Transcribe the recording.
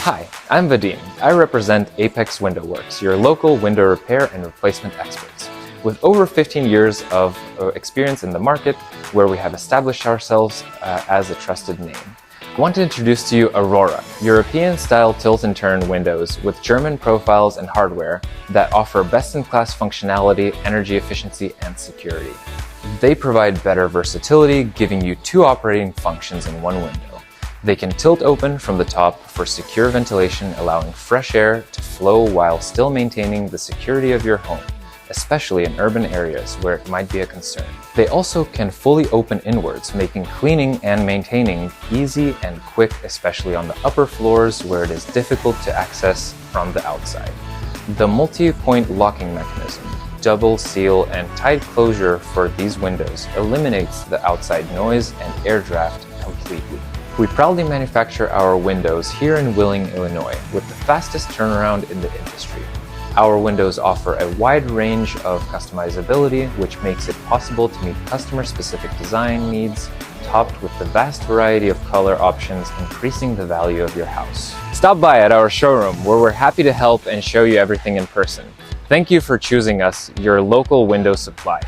Hi, I'm Vadim. I represent Apex Window Works, your local window repair and replacement experts. With over 15 years of experience in the market, where we have established ourselves as a trusted name. I want to introduce to you Aurora, European-style tilt-and-turn windows with German profiles and hardware that offer best-in-class functionality, energy efficiency, and security. They provide better versatility, giving you two operating functions in one window. They can tilt open from the top for secure ventilation, allowing fresh air to flow while still maintaining the security of your home, especially in urban areas where it might be a concern. They also can fully open inwards, making cleaning and maintaining easy and quick, especially on the upper floors where it is difficult to access from the outside. The multi-point locking mechanism, double seal and tight closure for these windows eliminates the outside noise and air draft completely. We proudly manufacture our windows here in Wheeling, Illinois, with the fastest turnaround in the industry. Our windows offer a wide range of customizability, which makes it possible to meet customer-specific design needs, topped with the vast variety of color options, increasing the value of your house. Stop by at our showroom, where we're happy to help and show you everything in person. Thank you for choosing us, your local window supply.